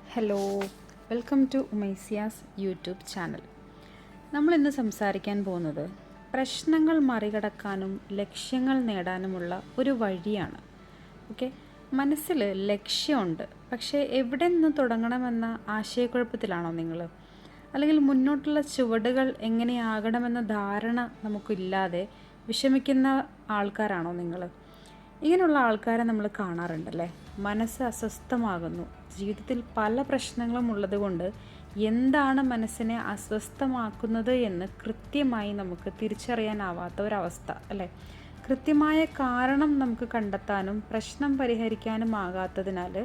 Hello, welcome to ഉമൈസിയാസ് YouTube channel. നമ്മളിന്ന് സംസാരിക്കാൻ പോകുന്നത് പ്രശ്നങ്ങൾ മറികടക്കാനും ലക്ഷ്യങ്ങൾ നേടാനുമുള്ള ഒരു വഴിയാണ്. ഓക്കെ, മനസ്സിൽ ലക്ഷ്യമുണ്ട്, പക്ഷേ എവിടെ നിന്ന് തുടങ്ങണമെന്ന ആശയക്കുഴപ്പത്തിലാണോ നിങ്ങൾ? അല്ലെങ്കിൽ മുന്നോട്ടുള്ള ചുവടുകൾ എങ്ങനെയാകണമെന്ന ധാരണ നമുക്കില്ലാതെ വിഷമിക്കുന്ന ആൾക്കാരാണോ നിങ്ങൾ? ഇങ്ങനെയുള്ള ആൾക്കാരെ നമ്മൾ കാണാറുണ്ടല്ലേ. മനസ്സ് അസ്വസ്ഥമാകുന്നു. ജീവിതത്തിൽ പല പ്രശ്നങ്ങളും ഉള്ളതുകൊണ്ട് എന്താണ് മനസ്സിനെ അസ്വസ്ഥമാക്കുന്നത് എന്ന് കൃത്യമായി നമുക്ക് തിരിച്ചറിയാനാവാത്ത ഒരവസ്ഥ അല്ലേ. കൃത്യമായ കാരണം നമുക്ക് കണ്ടെത്താനും പ്രശ്നം പരിഹരിക്കാനും ആകാത്തതിനാൽ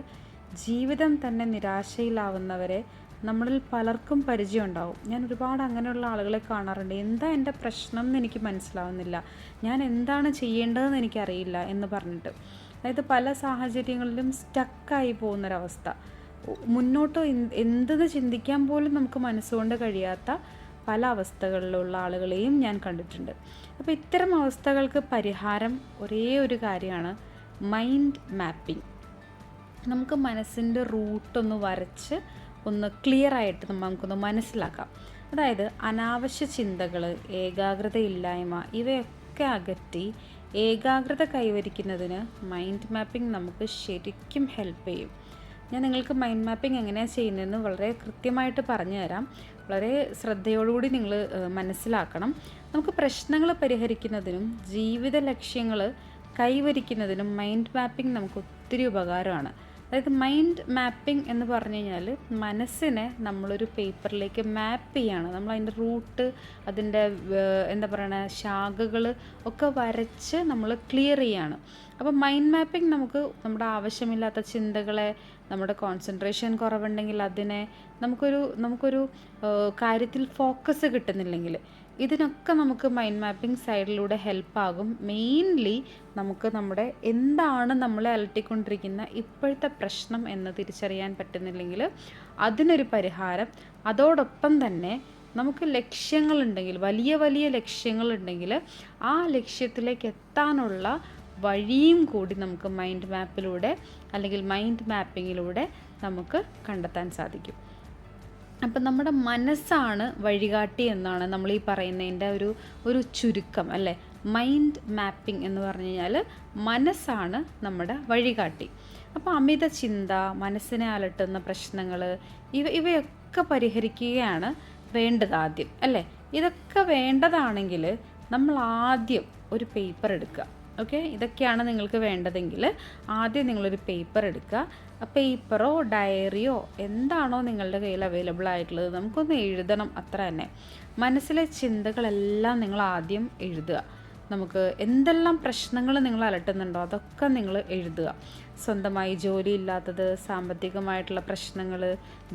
ജീവിതം തന്നെ നിരാശയിലാവുന്നവരെ നമ്മളിൽ പലർക്കും പരിചയം ഉണ്ടാവും. ഞാൻ ഒരുപാട് അങ്ങനെയുള്ള ആളുകളെ കാണാറുണ്ട്. എന്താ എൻ്റെ പ്രശ്നം എന്ന് എനിക്ക് മനസ്സിലാവുന്നില്ല, ഞാൻ എന്താണ് ചെയ്യേണ്ടതെന്ന് എനിക്കറിയില്ല എന്ന് പറഞ്ഞിട്ട്. അതായത് പല സാഹചര്യങ്ങളിലും സ്റ്റക്കായി പോകുന്നൊരവസ്ഥ, മുന്നോട്ട് എന്തെന്ന് ചിന്തിക്കാൻ പോലും നമുക്ക് മനസ്സുകൊണ്ട് കഴിയാത്ത പല അവസ്ഥകളിലുള്ള ആളുകളെയും ഞാൻ കണ്ടിട്ടുണ്ട്. അപ്പോൾ ഇത്തരം അവസ്ഥകൾക്ക് പരിഹാരം ഒരേ ഒരു കാര്യമാണ്, മൈൻഡ് മാപ്പിംഗ്. നമുക്ക് മനസ്സിൻ്റെ റൂട്ടൊന്ന് വരച്ച് ഒന്ന് ക്ലിയറായിട്ട് നമുക്കൊന്ന് മനസ്സിലാക്കാം. അതായത് അനാവശ്യ ചിന്തകൾ, ഏകാഗ്രതയില്ലായ്മ ഇവയൊക്കെ അകറ്റി ഏകാഗ്രത കൈവരിക്കുന്നതിന് മൈൻഡ് മാപ്പിംഗ് നമുക്ക് ശരിക്കും ഹെൽപ്പ് ചെയ്യും. ഞാൻ നിങ്ങൾക്ക് മൈൻഡ് മാപ്പിംഗ് എങ്ങനെയാണ് ചെയ്യുന്നതെന്ന് വളരെ കൃത്യമായിട്ട് പറഞ്ഞു തരാം. വളരെ ശ്രദ്ധയോടുകൂടി നിങ്ങൾ മനസ്സിലാക്കണം. നമുക്ക് പ്രശ്നങ്ങൾ പരിഹരിക്കുന്നതിനും ജീവിത ലക്ഷ്യങ്ങൾ കൈവരിക്കുന്നതിനും മൈൻഡ് മാപ്പിംഗ് നമുക്ക് ഒത്തിരി ഉപകാരമാണ്. അതായത് മൈൻഡ് മാപ്പിംഗ് എന്ന് പറഞ്ഞു കഴിഞ്ഞാൽ മനസ്സിനെ നമ്മളൊരു പേപ്പറിലേക്ക് മാപ്പ് ചെയ്യാണ്. നമ്മൾ അതിൻ്റെ റൂട്ട്, അതിൻ്റെ എന്താ പറയുക, ശാഖകൾ ഒക്കെ വരച്ച് നമ്മൾ ക്ലിയർ ചെയ്യാണ്. അപ്പോൾ മൈൻഡ് മാപ്പിംഗ് നമുക്ക് നമ്മുടെ ആവശ്യമില്ലാത്ത ചിന്തകളെ, നമ്മുടെ കോൺസെൻട്രേഷൻ കുറവുണ്ടെങ്കിൽ അതിനെ, നമുക്കൊരു കാര്യത്തിൽ ഫോക്കസ് കിട്ടുന്നില്ലെങ്കിൽ ഇതിനൊക്കെ നമുക്ക് മൈൻഡ് മാപ്പിംഗ് സൈഡിലൂടെ ഹെൽപ്പാകും. മെയിൻലി നമുക്ക് നമ്മുടെ എന്താണ് നമ്മളെ അലട്ടിക്കൊണ്ടിരിക്കുന്ന ഇപ്പോഴത്തെ പ്രശ്നം എന്ന് തിരിച്ചറിയാൻ പറ്റുന്നില്ലെങ്കിൽ അതിനൊരു പരിഹാരം. അതോടൊപ്പം തന്നെ നമുക്ക് ലക്ഷ്യങ്ങളുണ്ടെങ്കിൽ, വലിയ വലിയ ലക്ഷ്യങ്ങളുണ്ടെങ്കിൽ ആ ലക്ഷ്യത്തിലേക്ക് എത്താനുള്ള വഴിയും കൂടി നമുക്ക് മൈൻഡ് മാപ്പിലൂടെ അല്ലെങ്കിൽ മൈൻഡ് മാപ്പിങ്ങിലൂടെ നമുക്ക് കണ്ടെത്താൻ സാധിക്കും. അപ്പം നമ്മുടെ മനസ്സാണ് വഴികാട്ടി എന്നാണ് നമ്മൾ ഈ പറയുന്നതിൻ്റെ ഒരു ചുരുക്കം അല്ലേ. മൈൻഡ് മാപ്പിംഗ് എന്ന് പറഞ്ഞു കഴിഞ്ഞാൽ മനസ്സാണ് നമ്മുടെ വഴികാട്ടി. അപ്പോൾ അമിത ചിന്ത, മനസ്സിനെ അലട്ടുന്ന പ്രശ്നങ്ങൾ ഇവയൊക്കെ പരിഹരിക്കുകയാണ് വേണ്ടത് ആദ്യം അല്ലേ. ഇതൊക്കെ വേണ്ടതാണെങ്കിൽ നമ്മൾ ആദ്യം ഒരു പേപ്പർ എടുക്കുക. ഓക്കെ, ഇതൊക്കെയാണ് നിങ്ങൾക്ക് വേണ്ടതെങ്കിൽ ആദ്യം നിങ്ങളൊരു പേപ്പർ എടുക്കുക. പേപ്പറോ ഡയറിയോ എന്താണോ നിങ്ങളുടെ കയ്യിൽ അവൈലബിൾ ആയിട്ടുള്ളത് നമുക്കൊന്ന് എഴുതണം, അത്ര തന്നെ. മനസ്സിലെ ചിന്തകളെല്ലാം നിങ്ങൾ ആദ്യം എഴുതുക. നമുക്ക് എന്തെല്ലാം പ്രശ്നങ്ങൾ നിങ്ങൾ അലട്ടുന്നുണ്ടോ അതൊക്കെ നിങ്ങൾ എഴുതുക. സ്വന്തമായി ജോലി ഇല്ലാത്തത്, സാമ്പത്തികമായിട്ടുള്ള പ്രശ്നങ്ങൾ,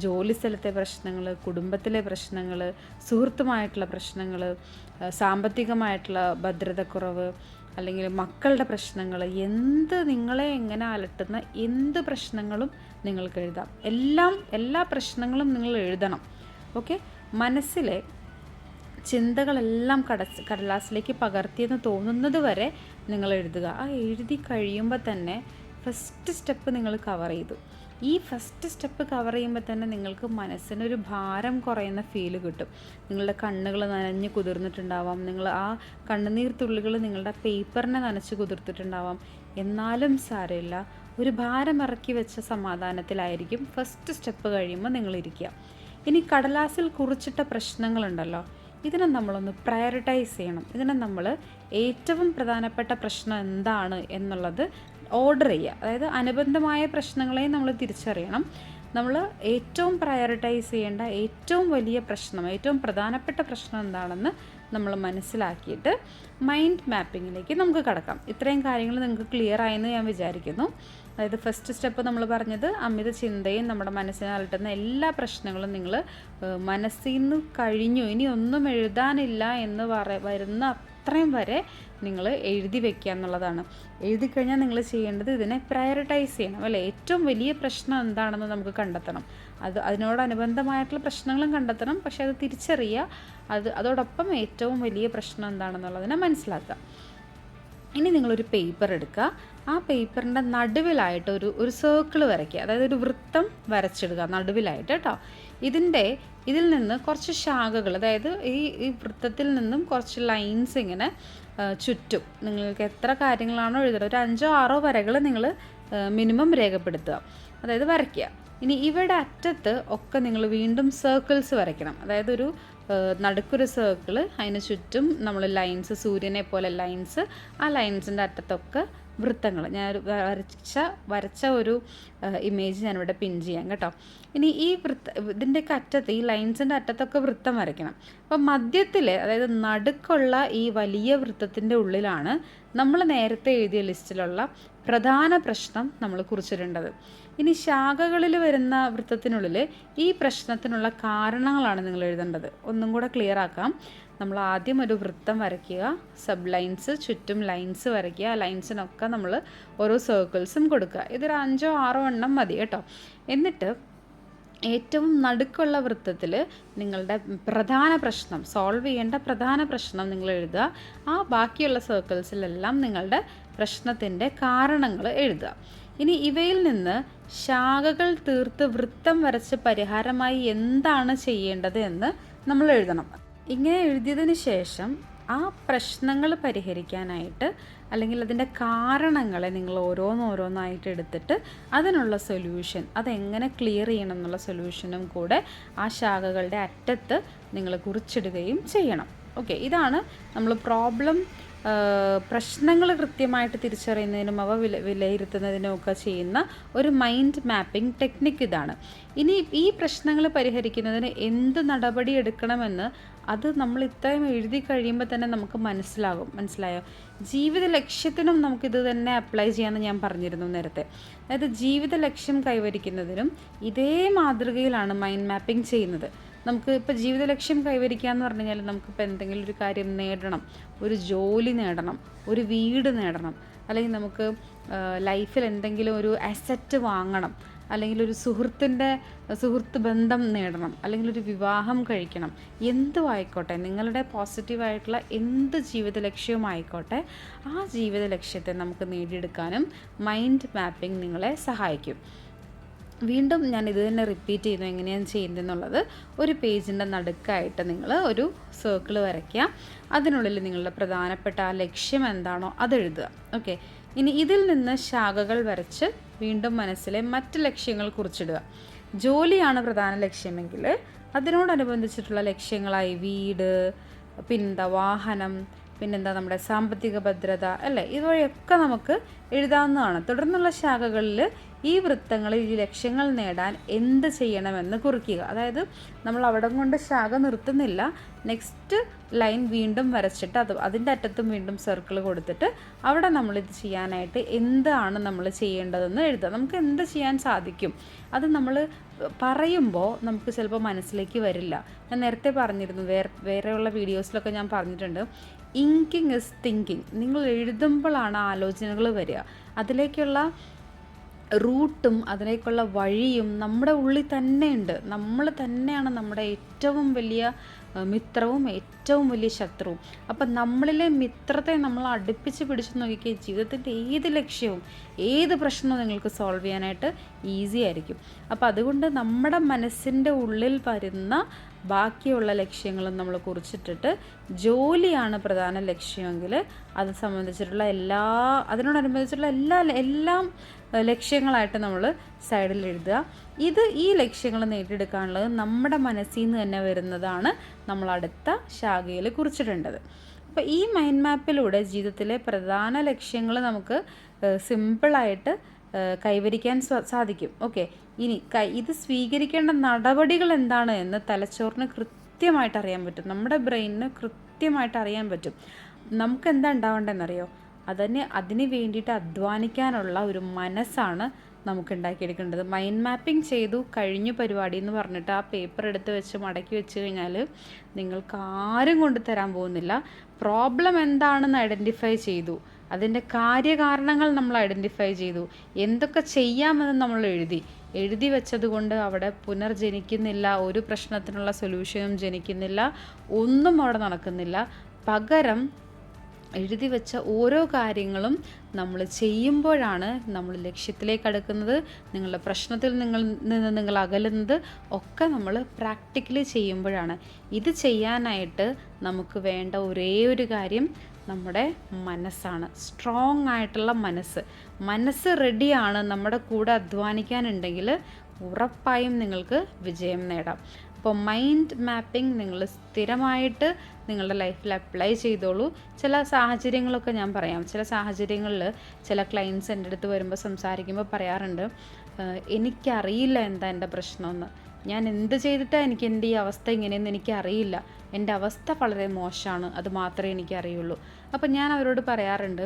ജോലി സ്ഥലത്തെ പ്രശ്നങ്ങൾ, കുടുംബത്തിലെ പ്രശ്നങ്ങൾ, സുഹൃത്തുമായിട്ടുള്ള പ്രശ്നങ്ങൾ, സാമ്പത്തികമായിട്ടുള്ള ഭദ്രതക്കുറവ്, അല്ലെങ്കിൽ മക്കളുടെ പ്രശ്നങ്ങൾ, നിങ്ങളെ എങ്ങനെ അലട്ടുന്ന എന്ത് പ്രശ്നങ്ങളും നിങ്ങൾക്ക് എഴുതാം. എല്ലാ പ്രശ്നങ്ങളും നിങ്ങൾ എഴുതണം. ഓക്കെ, മനസ്സിലെ ചിന്തകളെല്ലാം കടലാസിലേക്ക് പകർത്തിയെന്ന് തോന്നുന്നത് വരെ നിങ്ങൾ എഴുതുക. ആ എഴുതി കഴിയുമ്പോൾ തന്നെ ഫസ്റ്റ് സ്റ്റെപ്പ് നിങ്ങൾ കവർ ചെയ്തു. ഈ ഫസ്റ്റ് സ്റ്റെപ്പ് കവർ ചെയ്യുമ്പോൾ തന്നെ നിങ്ങൾക്ക് മനസ്സിനൊരു ഭാരം കുറയുന്ന ഫീല് കിട്ടും. നിങ്ങളുടെ കണ്ണുകൾ നനഞ്ഞ് കുതിർന്നിട്ടുണ്ടാവാം, നിങ്ങൾ ആ കണ്ണുനീർ തുള്ളികൾ നിങ്ങളുടെ പേപ്പറിനെ നനച്ച് കുതിർത്തിട്ടുണ്ടാവാം. എന്നാലും സാരമില്ല, ഒരു ഭാരം ഇറക്കി വെച്ച സമാധാനത്തിലായിരിക്കും ഫസ്റ്റ് സ്റ്റെപ്പ് കഴിയുമ്പോൾ നിങ്ങളിരിക്കുക. ഇനി കടലാസിൽ കുറിച്ചിട്ട പ്രശ്നങ്ങളുണ്ടല്ലോ, ഇതിനെ നമ്മളൊന്ന് പ്രയോറിറ്റൈസ് ചെയ്യണം. ഇതിനെ നമ്മൾ ഏറ്റവും പ്രധാനപ്പെട്ട പ്രശ്നം എന്താണ് എന്നുള്ളത് ഓർഡർ ചെയ്യുക. അതായത് അനുബന്ധമായ പ്രശ്നങ്ങളെയും നമ്മൾ തിരിച്ചറിയണം. നമ്മൾ ഏറ്റവും പ്രയോറിറ്റൈസ് ചെയ്യേണ്ട ഏറ്റവും വലിയ പ്രശ്നം, ഏറ്റവും പ്രധാനപ്പെട്ട പ്രശ്നം എന്താണെന്ന് നമ്മൾ മനസ്സിലാക്കിയിട്ട് മൈൻഡ് മാപ്പിങ്ങിലേക്ക് നമുക്ക് കടക്കാം. ഇത്രയും കാര്യങ്ങൾ നിങ്ങൾക്ക് ക്ലിയർ ആയെന്ന് ഞാൻ വിചാരിക്കുന്നു. അതായത് ഫസ്റ്റ് സ്റ്റെപ്പ് നമ്മൾ പറഞ്ഞത് അമിത ചിന്തയും നമ്മുടെ മനസ്സിനെ അലട്ടുന്ന എല്ലാ പ്രശ്നങ്ങളും നിങ്ങൾ മനസ്സിൽ നിന്ന് കഴിഞ്ഞു, ഇനി ഒന്നും എഴുതാനില്ല എന്ന് വരുന്ന അത്രയും വരെ നിങ്ങൾ എഴുതി വെക്കുക എന്നുള്ളതാണ്. എഴുതി കഴിഞ്ഞാൽ നിങ്ങൾ ചെയ്യേണ്ടത് ഇതിനെ പ്രയോറിറ്റൈസ് ചെയ്യണം അല്ലേ. ഏറ്റവും വലിയ പ്രശ്നം എന്താണെന്ന് നമുക്ക് കണ്ടെത്തണം. അതിനോടനുബന്ധമായിട്ടുള്ള പ്രശ്നങ്ങളും കണ്ടെത്തണം, പക്ഷെ അത് തിരിച്ചറിയുക. അതോടൊപ്പം ഏറ്റവും വലിയ പ്രശ്നം എന്താണെന്നുള്ളതിനെ മനസ്സിലാക്കുക. ഇനി നിങ്ങളൊരു പേപ്പർ എടുക്കുക, ആ പേപ്പറിൻ്റെ നടുവിലായിട്ട് ഒരു സർക്കിൾ വരയ്ക്കുക, അതായത് ഒരു വൃത്തം വരച്ചിടുക നടുവിലായിട്ട് കേട്ടോ. ഇതിൽ നിന്ന് കുറച്ച് ശാഖകൾ, അതായത് ഈ വൃത്തത്തിൽ നിന്നും കുറച്ച് ലൈൻസ് ഇങ്ങനെ ചുറ്റും നിങ്ങൾക്ക് എത്ര കാര്യങ്ങളാണോ എഴുതുന്നത്, ഒരു 5-6 വരകൾ നിങ്ങൾ മിനിമം രേഖപ്പെടുത്തുക, അതായത് വരയ്ക്കുക. ഇനി ഇവിടെ അറ്റത്ത് ഒക്കെ നിങ്ങൾ വീണ്ടും സർക്കിൾസ് വരയ്ക്കണം, അതായത് ഒരു നടുക്കൊരു സർക്കിൾ, അതിന് ചുറ്റും നമ്മൾ ലൈൻസ്, സൂര്യനെ പോലെ ലൈൻസ്, ആ ലൈൻസിൻ്റെ അറ്റത്തൊക്കെ വൃത്തങ്ങൾ. ഞാൻ വരച്ച ഒരു ഇമേജ് ഞാനിവിടെ പിൻ ചെയ്യാം കേട്ടോ. ഇനി ഇതിൻ്റെയൊക്കെ അറ്റത്ത്, ഈ ലൈൻസിൻ്റെ അറ്റത്തൊക്കെ വൃത്തം വരയ്ക്കണം. അപ്പം മധ്യത്തിൽ, അതായത് നടുക്കുള്ള ഈ വലിയ വൃത്തത്തിൻ്റെ ഉള്ളിലാണ് നമ്മൾ നേരത്തെ എഴുതിയ ലിസ്റ്റിലുള്ള പ്രധാന പ്രശ്നം നമ്മൾ കുറിച്ചിടേണ്ടത്. ഇനി ശാഖകളിൽ വരുന്ന വൃത്തത്തിനുള്ളിൽ ഈ പ്രശ്നത്തിനുള്ള കാരണങ്ങളാണ് നിങ്ങൾ എഴുതേണ്ടത്. ഒന്നും കൂടെ ക്ലിയർ ആക്കാം. നമ്മൾ ആദ്യം ഒരു വൃത്തം വരയ്ക്കുക, സബ് ലൈൻസ്, ചുറ്റും ലൈൻസ് വരയ്ക്കുക, ആ ലൈൻസിനൊക്കെ നമ്മൾ ഓരോ സർക്കിൾസും കൊടുക്കുക. ഇതൊരു 5-6 എണ്ണം മതി കേട്ടോ. എന്നിട്ട് ഏറ്റവും നടുക്കുള്ള വൃത്തത്തിൽ നിങ്ങളുടെ പ്രധാന പ്രശ്നം, സോൾവ് ചെയ്യേണ്ട പ്രധാന പ്രശ്നം നിങ്ങൾ എഴുതുക. ആ ബാക്കിയുള്ള സർക്കിൾസിലെല്ലാം നിങ്ങളുടെ പ്രശ്നത്തിൻ്റെ കാരണങ്ങൾ എഴുതുക. ഇനി ഇവയിൽ നിന്ന് ശാഖകൾ തീർത്ത് വൃത്തം വരച്ച് പരിഹാരമായി എന്താണ് ചെയ്യേണ്ടത് എന്ന് നമ്മൾ എഴുതണം. ഇങ്ങനെ എഴുതിയതിന് ശേഷം ആ പ്രശ്നങ്ങൾ പരിഹരിക്കാനായിട്ട്, അല്ലെങ്കിൽ അതിൻ്റെ കാരണങ്ങളെ നിങ്ങൾ ഓരോന്നോരോന്നായിട്ട് എടുത്തിട്ട് അതിനുള്ള സൊല്യൂഷൻ, അതെങ്ങനെ ക്ലിയർ ചെയ്യണം എന്നുള്ള സൊല്യൂഷനും കൂടെ ആ ശാഖകളുടെ അറ്റത്ത് നിങ്ങൾ കുറിച്ചിടുകയും ചെയ്യണം. ഓക്കെ, ഇതാണ് നമ്മൾ പ്രശ്നങ്ങൾ കൃത്യമായിട്ട് തിരിച്ചറിയുന്നതിനും അവ വിലയിരുത്തുന്നതിനും ഒക്കെ ചെയ്യുന്ന ഒരു മൈൻഡ് മാപ്പിംഗ് ടെക്നിക്ക് ഇതാണ്. ഇനി ഈ പ്രശ്നങ്ങൾ പരിഹരിക്കുന്നതിന് എന്ത് നടപടി എടുക്കണമെന്ന് അത് നമ്മൾ ഇത്രയും എഴുതി കഴിയുമ്പോൾ തന്നെ നമുക്ക് മനസ്സിലായോ? ജീവിത ലക്ഷ്യത്തിനും നമുക്കിത് തന്നെ അപ്ലൈ ചെയ്യാമെന്ന് ഞാൻ പറഞ്ഞിരുന്നു നേരത്തെ. അതായത് ജീവിത ലക്ഷ്യം കൈവരിക്കുന്നതിനും ഇതേ മാതൃകയിലാണ് മൈൻഡ് മാപ്പിംഗ് ചെയ്യുന്നത്. നമുക്ക് ഇപ്പോൾ ജീവിത ലക്ഷ്യം കൈവരിക്കുക എന്ന് പറഞ്ഞു കഴിഞ്ഞാൽ നമുക്കിപ്പോൾ എന്തെങ്കിലും ഒരു കാര്യം നേടണം, ഒരു ജോലി നേടണം, ഒരു വീട് നേടണം, അല്ലെങ്കിൽ നമുക്ക് ലൈഫിൽ എന്തെങ്കിലും ഒരു അസറ്റ് വാങ്ങണം, അല്ലെങ്കിൽ ഒരു സുഹൃത്ത് ബന്ധം നേടണം, അല്ലെങ്കിൽ ഒരു വിവാഹം കഴിക്കണം, എന്തും ആയിക്കോട്ടെ, നിങ്ങളുടെ പോസിറ്റീവായിട്ടുള്ള എന്ത് ജീവിത ലക്ഷ്യവും ആയിക്കോട്ടെ, ആ ജീവിത ലക്ഷ്യത്തെ നമുക്ക് നേടിയെടുക്കാനും മൈൻഡ് മാപ്പിംഗ് നിങ്ങളെ സഹായിക്കും. വീണ്ടും ഞാൻ ഇത് തന്നെ റിപ്പീറ്റ് ചെയ്യുന്നു എങ്ങനെയാണ് ചെയ്യുന്നതെന്നുള്ളത്. ഒരു പേജിൻ്റെ നടുക്കായിട്ട് നിങ്ങൾ ഒരു സർക്കിൾ വരയ്ക്കുക, അതിനുള്ളിൽ നിങ്ങളുടെ പ്രധാനപ്പെട്ട ആ ലക്ഷ്യം എന്താണോ അതെഴുതുക. ഓക്കെ, ഇനി ഇതിൽ നിന്ന് ശാഖകൾ വരച്ച് വീണ്ടും മനസ്സിലെ മറ്റ് ലക്ഷ്യങ്ങൾ കുറിച്ചിടുക. ജോലിയാണ് പ്രധാന ലക്ഷ്യമെങ്കിൽ അതിനോടനുബന്ധിച്ചിട്ടുള്ള ലക്ഷ്യങ്ങളായി വീട്, പിന്നെന്താ വാഹനം, പിന്നെന്താ നമ്മുടെ സാമ്പത്തിക ഭദ്രത, അല്ലേ, ഇതുവഴിയൊക്കെ നമുക്ക് എഴുതാവുന്നതാണ്. തുടർന്നുള്ള ശാഖകളിൽ ഈ വൃത്തങ്ങളിൽ ഈ ലക്ഷ്യങ്ങൾ നേടാൻ എന്ത് ചെയ്യണമെന്ന് കുറിക്കുക. അതായത് നമ്മൾ അവിടെ കൊണ്ട് ശാഖ നിർത്തുന്നില്ല, നെക്സ്റ്റ് ലൈൻ വീണ്ടും വരച്ചിട്ട് അതിൻ്റെ അറ്റത്തും വീണ്ടും സർക്കിൾ കൊടുത്തിട്ട് അവിടെ നമ്മളിത് ചെയ്യാനായിട്ട് എന്താണ് നമ്മൾ ചെയ്യേണ്ടതെന്ന് എഴുതുക. നമുക്ക് എന്ത് ചെയ്യാൻ സാധിക്കും അത് നമ്മൾ പറയുമ്പോൾ നമുക്ക് ചിലപ്പോൾ മനസ്സിലേക്ക് വരില്ല. ഞാൻ നേരത്തെ പറഞ്ഞിരുന്നു, വേറെയുള്ള വീഡിയോസിലൊക്കെ ഞാൻ പറഞ്ഞിട്ടുണ്ട്, ഇങ്കിങ് ഇസ് തിങ്കിങ്. നിങ്ങൾ എഴുതുമ്പോഴാണ് ആലോചനകൾ വരിക, അതിലേക്കുള്ള റൂട്ടും അതിലേക്കുള്ള വഴിയും നമ്മുടെ ഉള്ളിൽ തന്നെയുണ്ട്. നമ്മൾ തന്നെയാണ് നമ്മുടെ ഏറ്റവും വലിയ മിത്രവും ഏറ്റവും വലിയ ശത്രുവും. അപ്പം നമ്മളിലെ മിത്രത്തെ നമ്മൾ അടുപ്പിച്ച് പിടിച്ച് നോക്കിക്കുക, ജീവിതത്തിൻ്റെ ഏത് ലക്ഷ്യവും ഏത് പ്രശ്നവും നിങ്ങൾക്ക് സോൾവ് ചെയ്യാനായിട്ട് ഈസി ആയിരിക്കും. അപ്പം അതുകൊണ്ട് നമ്മുടെ മനസ്സിൻ്റെ ഉള്ളിൽ വരുന്ന ബാക്കിയുള്ള ലക്ഷ്യങ്ങളും നമ്മൾ കുറിച്ചിട്ടിട്ട് ജോലിയാണ് പ്രധാന ലക്ഷ്യമെങ്കിൽ അത് സംബന്ധിച്ചിട്ടുള്ള അതിനോടനുബന്ധിച്ചിട്ടുള്ള എല്ലാം ലക്ഷ്യങ്ങളായിട്ട് നമ്മൾ സൈഡിൽ എഴുതുക. ഈ ലക്ഷ്യങ്ങൾ നേടിയെടുക്കാനുള്ളത് നമ്മുടെ മനസ്സിൽ നിന്ന് തന്നെ വരുന്നതാണ് നമ്മൾ അടുത്ത ശാഖയിൽ കുറിച്ചിടേണ്ടത്. അപ്പോൾ ഈ മൈൻഡ് മാപ്പിലൂടെ ജീവിതത്തിലെ പ്രധാന ലക്ഷ്യങ്ങൾ നമുക്ക് സിമ്പിളായിട്ട് കൈവരിക്കാൻ സാധിക്കും. ഓക്കെ, ഇനി ഇത് സ്വീകരിക്കേണ്ട നടപടികൾ എന്താണ് എന്ന് തലച്ചോറിന് കൃത്യമായിട്ട് അറിയാൻ പറ്റും, നമ്മുടെ ബ്രെയിനിന് കൃത്യമായിട്ട് അറിയാൻ പറ്റും. നമുക്ക് എന്താ ഉണ്ടാവേണ്ടതെന്നറിയോ? അതിന് വേണ്ടിയിട്ട് അധ്വാനിക്കാനുള്ള ഒരു മനസ്സാണ് നമുക്ക് ഉണ്ടാക്കിയെടുക്കേണ്ടത്. മൈൻഡ് മാപ്പിംഗ് ചെയ്തു കഴിഞ്ഞു പരിപാടി എന്ന് പറഞ്ഞിട്ട് ആ പേപ്പർ എടുത്ത് വെച്ച് മടക്കി വെച്ച് കഴിഞ്ഞാൽ നിങ്ങൾക്ക് ആരും കൊണ്ട് തരാൻ പോകുന്നില്ല. പ്രോബ്ലം എന്താണെന്ന് ഐഡൻറ്റിഫൈ ചെയ്തു, അതിൻ്റെ കാര്യകാരണങ്ങൾ നമ്മൾ ഐഡൻറ്റിഫൈ ചെയ്തു, എന്തൊക്കെ ചെയ്യാമെന്ന് നമ്മൾ എഴുതി വെച്ചത് കൊണ്ട് അവിടെ പുനർജനിക്കുന്നില്ല, ഒരു പ്രശ്നത്തിനുള്ള സൊല്യൂഷനും ജനിക്കുന്നില്ല, ഒന്നും അവിടെ നടക്കുന്നില്ല. പകരം എഴുതി വെച്ച ഓരോ കാര്യങ്ങളും നമ്മൾ ചെയ്യുമ്പോഴാണ് നമ്മൾ ലക്ഷ്യത്തിലേക്ക് അടുക്കുന്നത്, നിങ്ങളുടെ പ്രശ്നത്തിൽ നിങ്ങൾ അകലുന്നത് ഒക്കെ നമ്മൾ പ്രാക്ടിക്കലി ചെയ്യുമ്പോഴാണ്. ഇത് ചെയ്യാനായിട്ട് നമുക്ക് വേണ്ട ഒരേ ഒരു കാര്യം നമ്മുടെ മനസ്സാണ്. സ്ട്രോങ് ആയിട്ടുള്ള മനസ്സ് റെഡിയാണ് നമ്മുടെ കൂടെ അധ്വാനിക്കാനുണ്ടെങ്കിൽ ഉറപ്പായും നിങ്ങൾക്ക് വിജയം നേടാം. അപ്പോൾ മൈൻഡ് മാപ്പിംഗ് നിങ്ങൾ സ്ഥിരമായിട്ട് നിങ്ങളുടെ ലൈഫിൽ അപ്ലൈ ചെയ്തോളൂ. ചില സാഹചര്യങ്ങളൊക്കെ ഞാൻ പറയാം. ചില സാഹചര്യങ്ങളിൽ ചില ക്ലയൻസ് എൻ്റെ അടുത്ത് വരുമ്പോൾ സംസാരിക്കുമ്പോൾ പറയാറുണ്ട്, എനിക്കറിയില്ല എന്താ എൻ്റെ പ്രശ്നമെന്ന്, ഞാൻ എന്ത് ചെയ്തിട്ടാണ് എനിക്ക് എൻ്റെ ഈ അവസ്ഥ ഇങ്ങനെയെന്ന് എനിക്കറിയില്ല, എൻ്റെ അവസ്ഥ വളരെ മോശമാണ്, അത് മാത്രമേ എനിക്കറിയുള്ളൂ. അപ്പം ഞാൻ അവരോട് പറയാറുണ്ട്,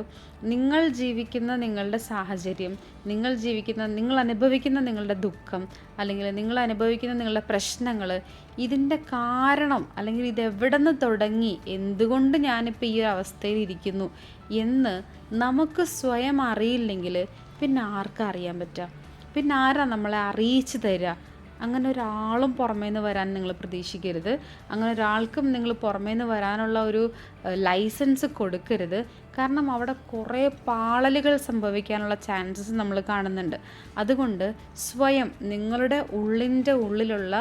നിങ്ങൾ ജീവിക്കുന്ന നിങ്ങളുടെ സാഹചര്യം, നിങ്ങൾ അനുഭവിക്കുന്ന നിങ്ങളുടെ ദുഃഖം, അല്ലെങ്കിൽ നിങ്ങൾ അനുഭവിക്കുന്ന നിങ്ങളുടെ പ്രശ്നങ്ങൾ, ഇതിൻ്റെ കാരണം അല്ലെങ്കിൽ ഇതെവിടെ നിന്ന് തുടങ്ങി, എന്തുകൊണ്ട് ഞാനിപ്പോൾ ഈ ഒരു അവസ്ഥയിൽ ഇരിക്കുന്നു എന്ന് നമുക്ക് സ്വയം അറിയില്ലെങ്കിൽ പിന്നെ ആർക്കും അറിയാൻ പറ്റുക? പിന്നെ ആരാ നമ്മളെ അറിയിച്ചു തരിക? അങ്ങനെ ഒരാളും പുറമേ നിന്ന് വരാൻ നിങ്ങൾ പ്രതീക്ഷിക്കരുത്. അങ്ങനെ ഒരാൾക്കും നിങ്ങൾ പുറമേ നിന്ന് വരാനുള്ള ഒരു ലൈസൻസ് കൊടുക്കരുത്. കാരണം അവിടെ കുറേ പാളലുകൾ സംഭവിക്കാനുള്ള ചാൻസസ് നമ്മൾ കാണുന്നുണ്ട്. അതുകൊണ്ട് സ്വയം നിങ്ങളുടെ ഉള്ളിലുള്ള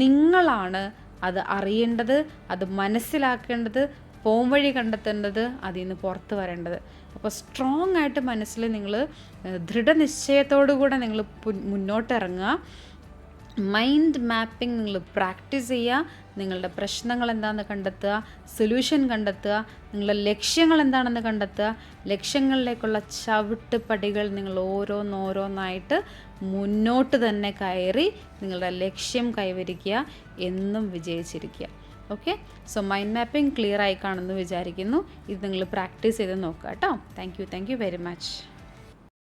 നിങ്ങളാണ് അത് അറിയേണ്ടത്, അത് മനസ്സിലാക്കേണ്ടത്, പോംവഴി കണ്ടെത്തേണ്ടത്, അതിൽ നിന്ന് പുറത്ത് വരേണ്ടത്. അപ്പോൾ സ്ട്രോങ് ആയിട്ട് മനസ്സിൽ നിങ്ങൾ ദൃഢനിശ്ചയത്തോടു കൂടെ നിങ്ങൾ മുന്നോട്ടിറങ്ങുക. മൈൻഡ് മാപ്പിംഗ് നിങ്ങൾ പ്രാക്ടീസ് ചെയ്യുക. നിങ്ങളുടെ പ്രശ്നങ്ങൾ എന്താണെന്ന് കണ്ടെത്തുക, സൊല്യൂഷൻ കണ്ടെത്തുക, നിങ്ങളുടെ ലക്ഷ്യങ്ങൾ എന്താണെന്ന് കണ്ടെത്തുക. ലക്ഷ്യങ്ങളിലേക്കുള്ള ചവിട്ടുപടികൾ നിങ്ങൾ ഓരോന്നായിട്ട് മുന്നോട്ട് തന്നെ കയറി നിങ്ങളുടെ ലക്ഷ്യം കൈവരിക്കുക, എന്നും വിജയിച്ചിരിക്കുക. Okay, so mind mapping clear ആയി കാണുമെന്ന് വിചാരിക്കുന്നു. ഇത് നിങ്ങൾ പ്രാക്ടീസ് ചെയ്ത് നോക്കുക കേട്ടോ. Thank you very much.